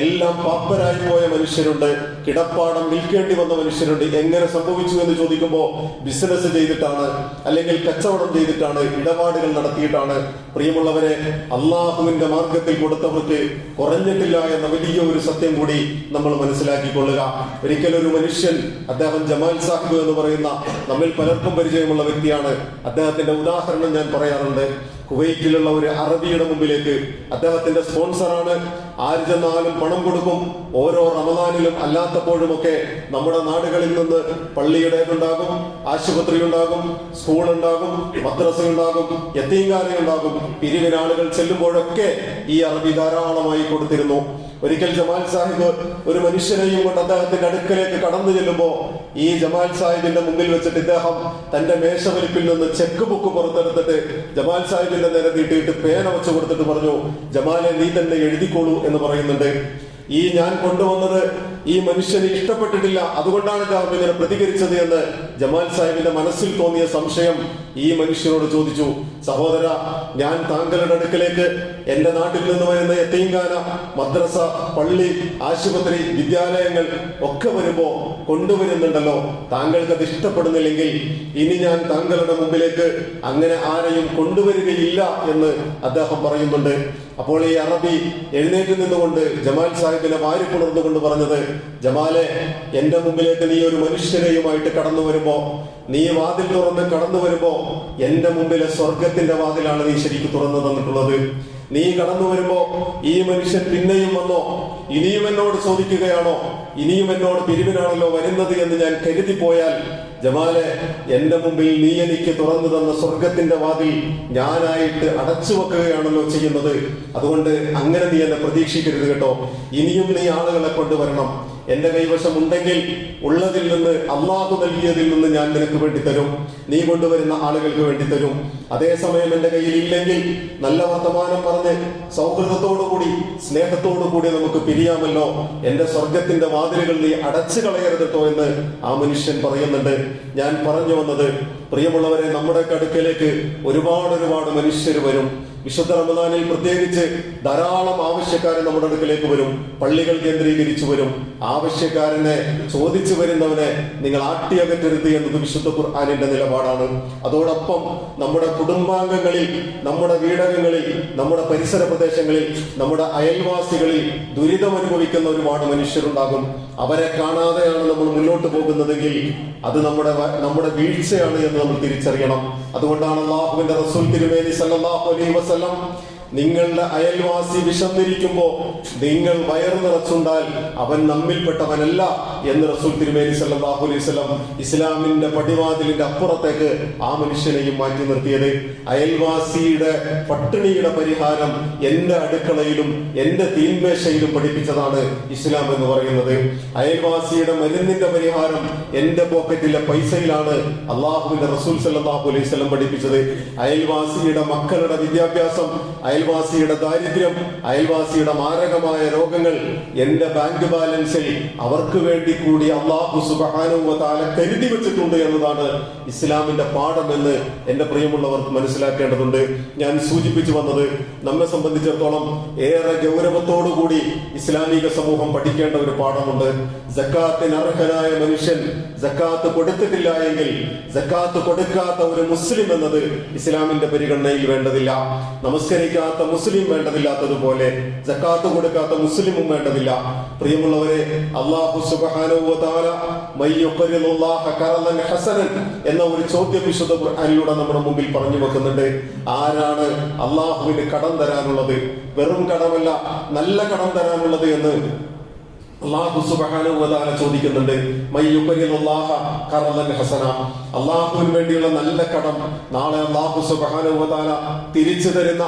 എല്ലാം പാപ്പരായി പോയ മനുഷ്യരുണ്ട്. കിടപ്പാടം വിൽക്കേണ്ടി വന്ന മനുഷ്യരുണ്ട്. എങ്ങനെ സംഭവിച്ചു എന്ന് ചോദിക്കുമ്പോൾ ബിസിനസ് ചെയ്തിട്ടാണ്, അല്ലെങ്കിൽ കച്ചവടം ചെയ്തിട്ടാണ്, ഇടപാടുകൾ നടത്തിയിട്ടാണ്. പ്രിയമുള്ളവരെ, അള്ളാഹുവിന്റെ മാർഗത്തിൽ കൊടുത്തവർക്ക് കുറഞ്ഞിട്ടില്ല എന്ന വലിയ ഒരു സത്യം കൂടി നമ്മൾ മനസ്സിലാക്കിക്കൊള്ളുക. ഒരിക്കലൊരു മനുഷ്യൻ, അദ്ദേഹം ജമാൽ സാഹിബ് എന്ന് പറയുന്ന നമ്മിൽ പലർക്കും പരിചയമുള്ള വ്യക്തിയാണ്. അദ്ദേഹത്തിന്റെ ഉദാഹരണം ഞാൻ പറയാറുണ്ട്. കുവൈറ്റിലുള്ള ഒരു അറബിയുടെ മുമ്പിലേക്ക്, അദ്ദേഹത്തിന്റെ സ്പോൺസറാണ്, ആര് ചെന്നാലും പണം കൊടുക്കും. ഓരോ റമദാനിലും അല്ലാത്തപ്പോഴുമൊക്കെ നമ്മുടെ നാടുകളിൽ നിന്ന് പള്ളിയുടേതുണ്ടാകും, ആശുപത്രി ഉണ്ടാകും, സ്കൂൾ ഉണ്ടാകും, മദ്രസ ഉണ്ടാകും, യതീംഖാന ഉണ്ടാകും. പിരിവിനാളുകൾ ചെല്ലുമ്പോഴൊക്കെ ഈ അറബി ധാരാളമായി കൊടുത്തിരുന്നു. ഒരിക്കൽ ജമാൽ സാഹിബ് ഒരു മനുഷ്യനെയും കൊണ്ട് അദ്ദേഹത്തിന്റെ അടുക്കലേക്ക് കടന്നു ചെല്ലുമ്പോ ഈ ജമാൽ സാഹിബിന്റെ മുമ്പിൽ വെച്ചിട്ട് ഇദ്ദേഹം തന്റെ മേശവലിപ്പിൽ നിന്ന് ചെക്ക് ബുക്ക് പുറത്തെടുത്തിട്ട് ജമാൽ സാഹിബിന്റെ നേരെ നീട്ടിയിട്ട് പേന വെച്ച് കൊടുത്തിട്ട് പറഞ്ഞു, ജമാലെ നീ തന്നെ എഴുതിക്കോളൂ എന്ന് പറയുന്നുണ്ട്. ഈ ഞാൻ കൊണ്ടുവന്നത് ഈ മനുഷ്യന് ഇഷ്ടപ്പെട്ടിട്ടില്ല, അതുകൊണ്ടാണ് ഇദ്ദേഹം ഇങ്ങനെ പ്രതികരിച്ചത് എന്ന് ജമാൽ സാഹിബിന്റെ മനസ്സിൽ തോന്നിയ സംശയം ഈ മനുഷ്യനോട് ചോദിച്ചു. സഹോദര, ഞാൻ താങ്കളുടെ അടുക്കലേക്ക് എന്റെ നാട്ടിൽ നിന്ന് വരുന്ന യതീംഖാന, മദ്രസ, പള്ളി, ആശുപത്രി, വിദ്യാലയങ്ങൾ ഒക്കെ വരുമ്പോ കൊണ്ടുവരുന്നുണ്ടല്ലോ. താങ്കൾക്ക് അത് ഇഷ്ടപ്പെടുന്നില്ലെങ്കിൽ ഇനി ഞാൻ താങ്കളുടെ മുമ്പിലേക്ക് അങ്ങനെ ആരെയും കൊണ്ടുവരികയില്ല എന്ന് അദ്ദേഹം പറയുന്നുണ്ട്. അപ്പോൾ ഈ അറബി എഴുന്നേറ്റ് നിന്നുകൊണ്ട് ജമാൽ സാഹിബിനെ വാരി പുണർന്നുകൊണ്ട് പറഞ്ഞത്, ജമാലെ, എന്റെ മുമ്പിലേക്ക് നീ ഒരു മനുഷ്യനെയുമായിട്ട് കടന്നു വരുമ്പോ, നീ വാതിൽ തുറന്ന് കടന്നു വരുമ്പോ എന്റെ മുമ്പിലെ സ്വർഗത്തിന്റെ വാതിലാണ് നീ ശരിക്കും തുറന്നു തന്നിട്ടുള്ളത്. നീ കടന്നു വരുമ്പോ ഈ മനുഷ്യൻ പിന്നെയും വന്നോ, ഇനിയും എന്നോട് ചോദിക്കുകയാണോ, ഇനിയും എന്നോട് പിരിവിനാണല്ലോ വരുന്നത് എന്ന് ഞാൻ കരുതിപ്പോയാൽ, ജമാലെ, എന്റെ മുമ്പിൽ നീ എനിക്ക് തുറന്നു തന്ന സ്വർഗത്തിന്റെ വാതിൽ ഞാനായിട്ട് അടച്ചു വെക്കുകയാണല്ലോ ചെയ്യുന്നത്. അതുകൊണ്ട് അങ്ങനെ നീ എന്നെ പ്രതീക്ഷിക്കരുത് കേട്ടോ. ഇനിയും നീ ആളുകളെ കൊണ്ടുവരണം. എന്റെ കൈവശം ഉണ്ടെങ്കിൽ ഉള്ളതിൽ നിന്ന്, അള്ളാഹു നൽകിയതിൽ നിന്ന് ഞാൻ നിനക്ക് വേണ്ടി തരും, നീ കൊണ്ടുവരുന്ന ആളുകൾക്ക് വേണ്ടി തരും. അതേസമയം എന്റെ കയ്യിൽ ഇല്ലെങ്കിൽ നല്ല വർത്തമാനം പറഞ്ഞ് സൗഹൃദത്തോടുകൂടി, സ്നേഹത്തോടുകൂടി നമുക്ക് പിരിയാമല്ലോ. എന്റെ സ്വർഗത്തിന്റെ വാതിലുകൾ നീ അടച്ചു കളയരുതട്ടോ എന്ന് ആ മനുഷ്യൻ പറയുന്നുണ്ട്. ഞാൻ പറഞ്ഞു വന്നത്, പ്രിയമുള്ളവരെ, നമ്മുടെ അടുക്കലേക്ക് ഒരുപാട് മനുഷ്യർ വരും. വിശുദ്ധ റമദാനിൽ പ്രത്യേകിച്ച് ധാരാളം ആവശ്യക്കാരൻ നമ്മുടെ അടുക്കലേക്ക് വരും. പള്ളികൾ കേന്ദ്രീകരിച്ചു വരും. ആവശ്യക്കാരനെ ചോദിച്ചു വരുന്നവനെ നിങ്ങൾ ആട്ടിയകറ്റരുത് എന്നത് വിശുദ്ധ ഖുർആനിന്റെ നിലപാടാണ്. അതോടൊപ്പം നമ്മുടെ കുടുംബാംഗങ്ങളിൽ, നമ്മുടെ വീടകങ്ങളിൽ, നമ്മുടെ പരിസര പ്രദേശങ്ങളിൽ, നമ്മുടെ അയൽവാസികളിൽ ദുരിതം അനുഭവിക്കുന്ന ഒരുപാട് മനുഷ്യരുണ്ടാകും. അവരെ കാണാതെയാണ് നമ്മൾ മുന്നോട്ട് പോകുന്നതെങ്കിൽ അത് നമ്മുടെ വീഴ്ചയാണ് എന്ന് നമ്മൾ തിരിച്ചറിയണം. അതുകൊണ്ടാണ് അല്ലാഹുവിന്റെ റസൂൽ തിരുമേനി സല്ലല്ലാഹു അലൈഹി വസല്ലം നിങ്ങളുടെ അയൽവാസി വിശന്നിരിക്കുമ്പോ നിങ്ങൾ വയറു നിറച്ചുണ്ടാൽ അവൻ നമ്മിൽപ്പെട്ടവനല്ല എന്ന് റസൂൽ തിരുമേനി സല്ലല്ലാഹു അലൈഹി വസല്ലം ഇസ്ലാമിന്റെ പടിവാതിലിന്റെ അപ്പുറത്തേക്ക് ആ മനുഷ്യനെയും മാറ്റി നിർത്തിയത്. അയൽവാസിയുടെ പട്ടിണിയുടെ പരിഹാരം എന്റെ അടുക്കളയിലും എന്റെ തീന്മേശയിലും പഠിപ്പിച്ചതാണ് ഇസ്ലാം എന്ന് പറയുന്നത്. അയൽവാസിയുടെ മരുന്നിന്റെ പരിഹാരം എന്റെ പോക്കറ്റിലെ പൈസയിലാണ് അള്ളാഹുവിന്റെ റസൂൽ സല്ലല്ലാഹു അലൈഹി വസല്ലം പഠിപ്പിച്ചത്. അയൽവാസിയുടെ മക്കളുടെ വിദ്യാഭ്യാസം, അയൽവാസിയുടെ ദാരിദ്ര്യം, അയൽവാസിയുടെ മാരകമായ രോഗങ്ങൾ എന്റെ ബാങ്ക് ബാലൻസിൽ അവർക്ക് വേണ്ടി കൂടി അള്ളാഹു സുബ്ഹാനഹു വ തആല കരുതി വെച്ചിട്ടുണ്ട് എന്നതാണ് ഇസ്ലാമിന്റെ പാഠം എന്ന് എന്റെ പ്രിയമുള്ളവർ മനസ്സിലാക്കേണ്ടതുണ്ട്. ഞാൻ സൂചിപ്പിച്ചു വന്നത് നമ്മെ സംബന്ധിച്ചിടത്തോളം ഏറെ ഗൗരവത്തോടുകൂടി ഇസ്ലാമിക സമൂഹം പഠിക്കേണ്ട ഒരു പാഠമുണ്ട്. സക്കാത്തിന് അർഹനായ മനുഷ്യൻ സക്കാത്ത് കൊടുത്തിട്ടില്ല എങ്കിൽ സക്കാത്ത് കൊടുക്കാത്ത ഒരു മുസ്ലിം എന്നത് ഇസ്ലാമിന്റെ പരിഗണനയിൽ വേണ്ടതില്ല. നമസ്കരിക്കാത്ത മുസ്ലിം വേണ്ടതില്ലാത്തതുപോലെ സക്കാത്ത് കൊടുക്കാത്ത മുസ്ലിമും വേണ്ടതില്ല. പ്രിയമുള്ളവരെ, അല്ലാഹു സുബ്ഹാനഹു വ തആല മയ്യുഖരിലുല്ലാഹ ഖറദൻ ഹസനൻ എന്ന ഒരു ചോദ്യം വിശുദ്ധ ഖുർആനിലൂടെ നമ്മുടെ മുമ്പിൽ പറഞ്ഞു വെക്കുന്നുണ്ട്. ആരാണ് അള്ളാഹുവിന് കടം തരാനുള്ളത്? വെറും കടമല്ല, നല്ല കടം തരാനുള്ളത് എന്ന് അല്ലാഹു സുബ്ഹാനഹു വ തആല ചോദിക്കുന്നുണ്ട്. മയ്യുഖരിലുല്ലാഹ ഖറദൻ ഹസന, അള്ളാഹുവിന് വേണ്ടിയുള്ള നല്ല കടം നാളെ അല്ലാഹു സുബ്ഹാനഹു വ തആല തിരിച്ചു തരുന്ന,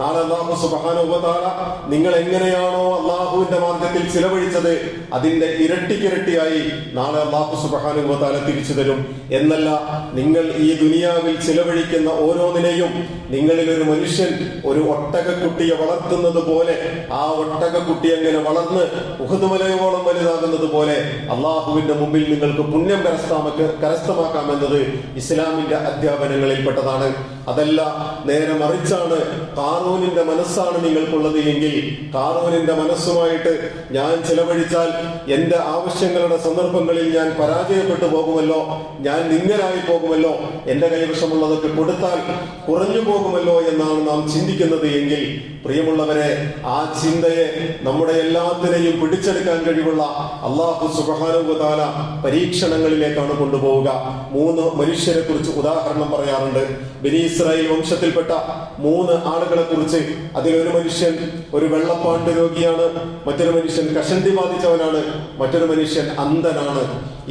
നാളെ അല്ലാഹു സുബ്ഹാനഹു വ തആല നിങ്ങൾ എങ്ങനെയാണോ അള്ളാഹുവിന്റെ മാർഗത്തിൽ ചിലവഴിച്ചത് അതിന്റെ ഇരട്ടിക്കിരട്ടിയായി നാളെ അല്ലാഹു സുബ്ഹാനഹു വ തആല തിരിച്ചു തരും എന്നല്ല. നിങ്ങൾ ഈ ദുനിയാവിൽ ചിലവഴിക്കുന്ന ഓരോന്നിനെയും നിങ്ങളിൽ ഒരു മനുഷ്യൻ ഒരു ഒട്ടകക്കുട്ടിയെ വളർത്തുന്നത് പോലെ ആ ഒട്ടകക്കുട്ടി എങ്ങനെ വളർന്ന് ഉഹദ് മലയോളം വലുതാകുന്നത് പോലെ അള്ളാഹുവിന്റെ മുമ്പിൽ നിങ്ങൾക്ക് പുണ്യം കരസ്ഥമാക്കാമെന്നത് ഇസ്ലാമിന്റെ അധ്യാപനങ്ങളിൽപ്പെട്ടതാണ്. അതല്ല, നേരെ മറിച്ചാണ് ഖാറൂനിന്റെ മനസ്സാണ് നിങ്ങൾക്കുള്ളത് എങ്കിൽ ഖാറൂനിന്റെ മനസ്സുമായിട്ട് ഞാൻ ചിലവഴിച്ചാൽ എന്റെ ആവശ്യങ്ങളുടെ സന്ദർഭങ്ങളിൽ ഞാൻ പരാജയപ്പെട്ടു പോകുമല്ലോ, ഞാൻ നിങ്ങനായി പോകുമല്ലോ, എന്റെ കൈവശമുള്ളതൊക്കെ കൊടുത്താൽ കുറഞ്ഞു പോകുമല്ലോ എന്നാണ് നാം ചിന്തിക്കുന്നത് എങ്കിൽ പ്രിയമുള്ളവരെ, ആ ചിന്തയെ നമ്മുടെ എല്ലാത്തിനെയും പിടിച്ചെടുക്കാൻ കഴിവുള്ള അല്ലാഹു സുബ്ഹാനഹു വ തആല പരീക്ഷണങ്ങളിലേക്കാണ് കൊണ്ടുപോവുക. 3 മനുഷ്യരെ കുറിച്ച് ഉദാഹരണം പറയാറുണ്ട്. ബനി ഇസ്രായേൽ വംശത്തിൽപ്പെട്ട 3 ആളുകളെ കുറിച്ച്. അതിലൊരു മനുഷ്യൻ ഒരു വെള്ളപ്പാണ്ട് രോഗിയാണ്, മറ്റൊരു മനുഷ്യൻ കഷണ്ടി ബാധിച്ചവനാണ്, മറ്റൊരു മനുഷ്യൻ അന്ധനാണ്.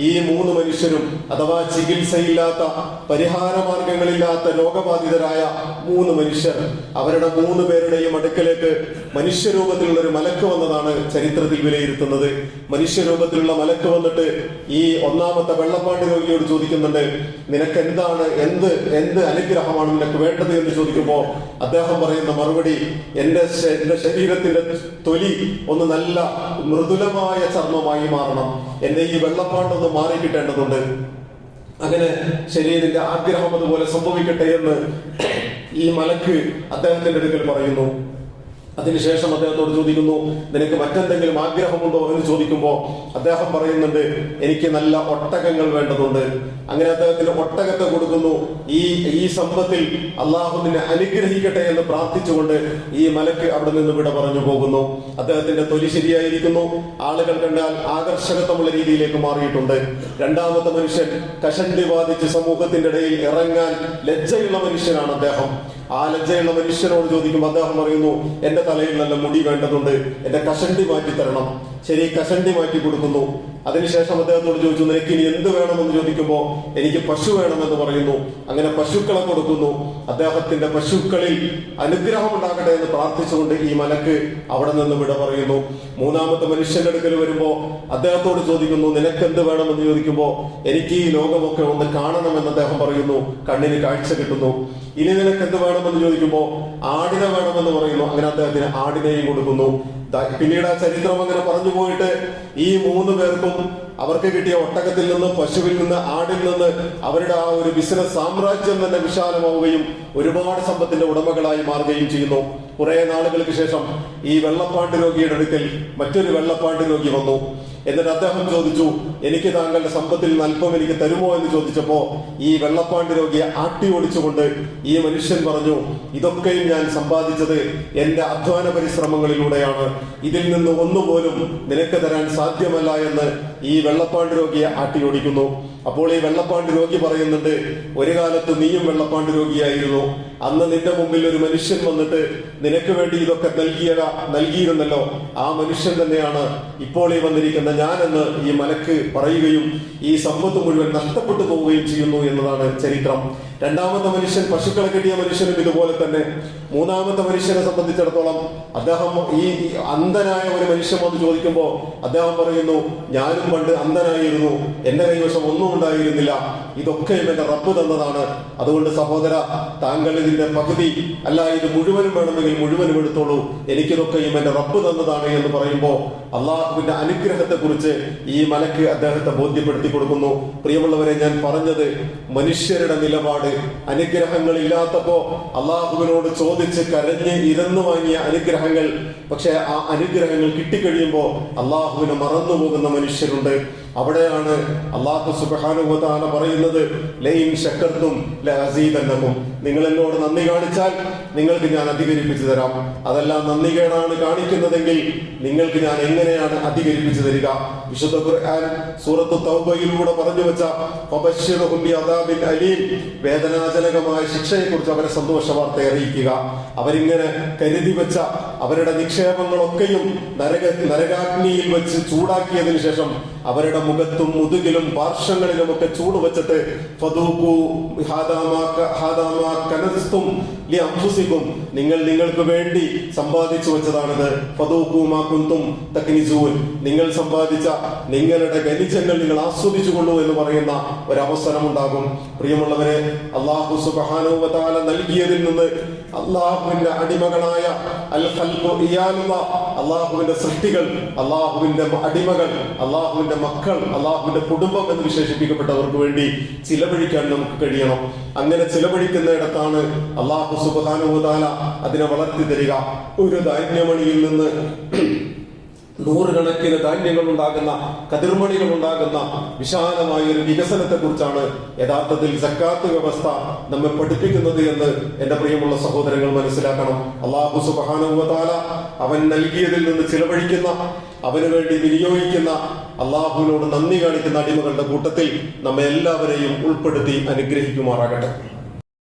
ഈ 3 മനുഷ്യരും അഥവാ ചികിത്സയില്ലാത്ത, പരിഹാര മാർഗങ്ങളില്ലാത്ത രോഗബാധിതരായ 3 മനുഷ്യർ, അവരുടെ 3 പേരുടെയും അടുക്കലേക്ക് മനുഷ്യരൂപത്തിലുള്ള ഒരു മലക്ക് വന്നതാണ് ചരിത്രത്തിൽ വിലയിരുത്തുന്നത്. മനുഷ്യരൂപത്തിലുള്ള മലക്ക് വന്നിട്ട് ഈ ഒന്നാമത്തെ വെള്ളപ്പാണ്ട് രോഗിയോട് ചോദിക്കുന്നുണ്ട്, നിനക്ക് എന്താണ്, എന്ത് അനുഗ്രഹമാണ് നിനക്ക് വേണ്ടത് എന്ന് ചോദിക്കുമ്പോൾ അദ്ദേഹം പറയുന്ന മറുപടി, എന്റെ ശരീരത്തിന്റെ തൊലി ഒന്ന് നല്ല മൃദുലമായ ചർമ്മമായി മാറണം, എന്റെ ഈ വെള്ളപ്പാണ്ടൊന്ന് മാറിക്കിട്ടേണ്ടതുണ്ട്, അങ്ങനെ ശരീരത്തിന്റെ ആഗ്രഹം അതുപോലെ സംഭവിക്കട്ടെ എന്ന് ഈ മലക്ക് അദ്ദേഹത്തിന്റെ അടുക്കൽ പറയുന്നു. അതിനുശേഷം അദ്ദേഹത്തോട് ചോദിക്കുന്നു, നിനക്ക് മറ്റെന്തെങ്കിലും ആഗ്രഹമുണ്ടോ എന്ന് ചോദിക്കുമ്പോൾ അദ്ദേഹം പറയുന്നുണ്ട്, എനിക്ക് നല്ല ഒട്ടകങ്ങൾ വേണ്ടതുണ്ട്. അങ്ങനെ അദ്ദേഹത്തിന് ഒട്ടകത്തെ കൊടുക്കുന്നു. ഈ സമ്പത്തിൽ അള്ളാഹു നിന്നെ അനുഗ്രഹിക്കട്ടെ എന്ന് പ്രാർത്ഥിച്ചുകൊണ്ട് ഈ മലക്ക് അവിടെ നിന്ന് വിട പറഞ്ഞു പോകുന്നു. അദ്ദേഹത്തിന്റെ തൊലി ശരിയായിരിക്കുന്നു, ആളുകൾ കണ്ടാൽ ആകർഷകത്വമുള്ള രീതിയിലേക്ക് മാറിയിട്ടുണ്ട്. രണ്ടാമത്തെ മനുഷ്യൻ കഷണ്ടി ബാധിച്ച് സമൂഹത്തിന്റെ ഇടയിൽ ഇറങ്ങാൻ ലജ്ജയുള്ള മനുഷ്യനാണ് അദ്ദേഹം. ആ ലജ്ജയുള്ള മനുഷ്യനോട് ചോദിക്കുമ്പോൾ അദ്ദേഹം പറയുന്നു, എന്റെ തലയിൽ നല്ല മുടി വേണ്ടതുണ്ട്, എന്റെ കഷണ്ടി മാറ്റി തരണം. ശരി, കഷണ്ടി മാറ്റി കൊടുക്കുന്നു. അതിനുശേഷം അദ്ദേഹത്തോട് ചോദിച്ചു, നിനക്ക് ഇനി എന്ത് വേണമെന്ന് ചോദിക്കുമ്പോൾ എനിക്ക് പശു വേണമെന്ന് പറയുന്നു. അങ്ങനെ പശുക്കളെ കൊടുക്കുന്നു. അദ്ദേഹത്തിന്റെ പശുക്കളിൽ അനുഗ്രഹം ഉണ്ടാകട്ടെ എന്ന് പ്രാർത്ഥിച്ചുകൊണ്ട് ഈ മലക്ക് അവിടെ നിന്ന് വിട പറയുന്നു. മൂന്നാമത്തെ മനുഷ്യന്റെ അടുക്കൽ വരുമ്പോ അദ്ദേഹത്തോട് ചോദിക്കുന്നു, നിനക്ക് എന്ത് വേണമെന്ന് ചോദിക്കുമ്പോൾ എനിക്ക് ഈ ലോകമൊക്കെ ഒന്ന് കാണണമെന്ന് അദ്ദേഹം പറയുന്നു. കണ്ണിന് കാഴ്ച കിട്ടുന്നു. ഇനി നിനക്ക് എന്ത് വേണമെന്ന് ചോദിക്കുമ്പോൾ ആടിനെ വേണമെന്ന് പറയുന്നു. അങ്ങനെ അദ്ദേഹത്തിന് ആടിനെയും കൊടുക്കുന്നു. പിന്നീട് ആ ചരിത്രം അങ്ങനെ പറഞ്ഞു പോയിട്ട് ഈ 3 പേർക്കും അവർക്ക് കിട്ടിയ ഒട്ടകത്തിൽ നിന്ന്, പശുവിൽ നിന്ന്, ആടിൽ നിന്ന് അവരുടെ ആ ഒരു ബിസിനസ് സാമ്രാജ്യം തന്നെ വിശാലമാവുകയും ഒരുപാട് സമ്പത്തിന്റെ ഉടമകളായി മാറുകയും ചെയ്യുന്നു. കുറെ നാളുകൾക്ക് ശേഷം ഈ വെള്ളപ്പാണ്ട് രോഗിയുടെ അടുക്കൽ മറ്റൊരു വെള്ളപ്പാണ്ട് രോഗി വന്നു. എന്നിട്ട് അദ്ദേഹം ചോദിച്ചു, എനിക്ക് താങ്കളുടെ സമ്പത്തിൽ നിന്ന് അല്പം എനിക്ക് തരുമോ എന്ന് ചോദിച്ചപ്പോ ഈ വെള്ളപ്പാണ്ട് രോഗിയെ ആട്ടി ഓടിച്ചുകൊണ്ട് ഈ മനുഷ്യൻ പറഞ്ഞു, ഇതൊക്കെയും ഞാൻ സമ്പാദിച്ചത് എന്റെ അധ്വാന പരിശ്രമങ്ങളിലൂടെയാണ്, ഇതിൽ നിന്ന് ഒന്നുപോലും നിനക്ക് തരാൻ സാധ്യമല്ല എന്ന് ഈ വെള്ളപ്പാണ്ട് രോഗിയെ ആട്ടിയോടിക്കുന്നു. അപ്പോൾ ഈ വെള്ളപ്പാണ്ട് രോഗി പറയുന്നുണ്ട്, ഒരു കാലത്ത് നീയും വെള്ളപ്പാണ്ട് രോഗിയായിരുന്നു, അന്ന് നിന്റെ മുമ്പിൽ ഒരു മനുഷ്യൻ വന്നിട്ട് നിനക്ക് വേണ്ടി ഇതൊക്കെ നൽകിയിരുന്നല്ലോ, ആ മനുഷ്യൻ തന്നെയാണ് ഇപ്പോൾ ഈ വന്നിരിക്കുന്ന ഞാനെന്ന് ഈ മലക്ക് പറയുകയും ഈ സമ്പത്ത് മുഴുവൻ നഷ്ടപ്പെട്ടു പോവുകയും ചെയ്യുന്നു എന്നതാണ് ചരിത്രം. രണ്ടാമത്തെ മനുഷ്യൻ, പശുക്കളെ കെട്ടിയ മനുഷ്യനും ഇതുപോലെ തന്നെ. മൂന്നാമത്തെ മനുഷ്യനെ സംബന്ധിച്ചിടത്തോളം അദ്ദേഹം ഈ അന്ധനായ ഒരു മനുഷ്യൻ വന്ന് ചോദിക്കുമ്പോൾ അദ്ദേഹം പറയുന്നു, ഞാനും പണ്ട് അന്ധനായിരുന്നു, എന്റെ കൈവശം ഒന്നും ഉണ്ടായിരുന്നില്ല, ഇതൊക്കെയും എന്റെ റബ്ബ് തന്നതാണ്. അതുകൊണ്ട് സഹോദര, താങ്കൾ ഇതിന്റെ പകുതി അല്ല, ഇത് മുഴുവനും വേണമെങ്കിൽ മുഴുവനും എടുത്തോളൂ, എനിക്കിതൊക്കെയും എന്റെ റബ്ബ് തന്നതാണ് എന്ന് പറയുമ്പോൾ അള്ളാഹുവിന്റെ അനുഗ്രഹത്തെ കുറിച്ച് ഈ മലക്ക് അദ്ദേഹത്തെ ബോധ്യപ്പെടുത്തി കൊടുക്കുന്നു. പ്രിയമുള്ളവരെ, ഞാൻ പറഞ്ഞത് മനുഷ്യരുടെ നിലപാട്, അനുഗ്രഹങ്ങളില്ലാത്തപ്പോ അള്ളാഹുവിനോട് ചോദിച്ച് കരഞ്ഞ് ഇരന്നു വാങ്ങിയ അനുഗ്രഹങ്ങൾ, പക്ഷെ ആ അനുഗ്രഹങ്ങൾ കിട്ടിക്കഴിയുമ്പോൾ അള്ളാഹുവിനെ മറന്നുപോകുന്ന മനുഷ്യരുണ്ട്. അവിടെയാണ് അള്ളാഹു സുബ്ഹാനഹു വ തആല പറയുന്നത്, ലൈൻ ശക്കർതും ലഅസീദന്നകും, നിങ്ങൾ എന്നോട് നന്ദി കാണിച്ചാൽ നിങ്ങൾക്ക് ഞാൻ അധികരിപ്പിച്ചു തരാം. അതെല്ലാം നന്ദികേടാണ് കാണിക്കുന്നതെങ്കിൽ നിങ്ങൾക്ക് ഞാൻ എങ്ങനെയാണ് അധികരിപ്പിച്ചു തരിക? വിശുദ്ധ ഖുർആൻ സൂറത്തു തൗബയിലൂടെ പറഞ്ഞു വെച്ച ഫബശ്ശിർഹും ബിഅദാബിൻ അലീം, വേദനാജനകമായ ശിക്ഷയെക്കുറിച്ച് അവരെ സന്തോഷ വാർത്ത അറിയിക്കുക. അവരിങ്ങനെ കരുതി വെച്ച അവരുടെ നിക്ഷേപങ്ങളൊക്കെയും നരകാഗ്നിയിൽ വെച്ച് ചൂടാക്കിയതിനു ശേഷം അവരുടെ മുഖത്തും മുതുകിലും പാർശ്വങ്ങളിലുമൊക്കെ ചൂട് വെച്ചിട്ട് നിങ്ങൾ നിങ്ങൾക്ക് വേണ്ടി സമ്പാദിച്ചു വെച്ചതാണിത്, നിങ്ങൾ സമ്പാദിച്ച നിങ്ങളുടെ ഖനിജങ്ങൾ നിങ്ങൾ ആസ്വദിച്ചുകൊള്ളൂ എന്ന് പറയുന്ന ഒരവസരം ഉണ്ടാകും. പ്രിയമുള്ളവരെ, അല്ലാഹു സുബ്ഹാനഹു വ തആല നൽകിയതിൽ നിന്ന് അള്ളാഹുവിന്റെ അടിമകളായ അള്ളാഹുവിന്റെ സൃഷ്ടികൾ, അള്ളാഹുവിന്റെ അടിമകൾ, അള്ളാഹുവിന്റെ മക്കൾ, അള്ളാഹുവിന്റെ കുടുംബം എന്ന് വിശേഷിപ്പിക്കപ്പെട്ടവർക്ക് വേണ്ടി ചിലവഴിക്കാൻ നമുക്ക് കഴിയണം. അങ്ങനെ ചിലവഴിക്കുന്നിടത്താണ് അള്ളാഹു സുബ്ഹാനഹു വ തആല അതിനെ വളർത്തി തരിക. ഒരു ധാന്യമണിയിൽ നിന്ന് നൂറുകണക്കിന് ധാന്യങ്ങൾ ഉണ്ടാകുന്ന, കതിർമണികൾ ഉണ്ടാകുന്ന വിശാലമായ ഒരു വികസനത്തെ കുറിച്ചാണ് യഥാർത്ഥത്തിൽ സക്കാത്ത് വ്യവസ്ഥ നമ്മെ പഠിപ്പിക്കുന്നത് എന്ന് എന്റെ പ്രിയമുള്ള സഹോദരങ്ങൾ മനസ്സിലാക്കണം. അല്ലാഹു സുബ്ഹാനഹു വ തആല അവൻ നൽകിയതിൽ നിന്ന് ചിലവഴിക്കുന്ന, അവന് വേണ്ടി വിനിയോഗിക്കുന്ന, അള്ളാഹുവിനോട് നന്ദി കാണിക്കുന്ന അടിമകളുടെ കൂട്ടത്തിൽ നമ്മെ എല്ലാവരെയും ഉൾപ്പെടുത്തി അനുഗ്രഹിക്കുമാറാകട്ടെ.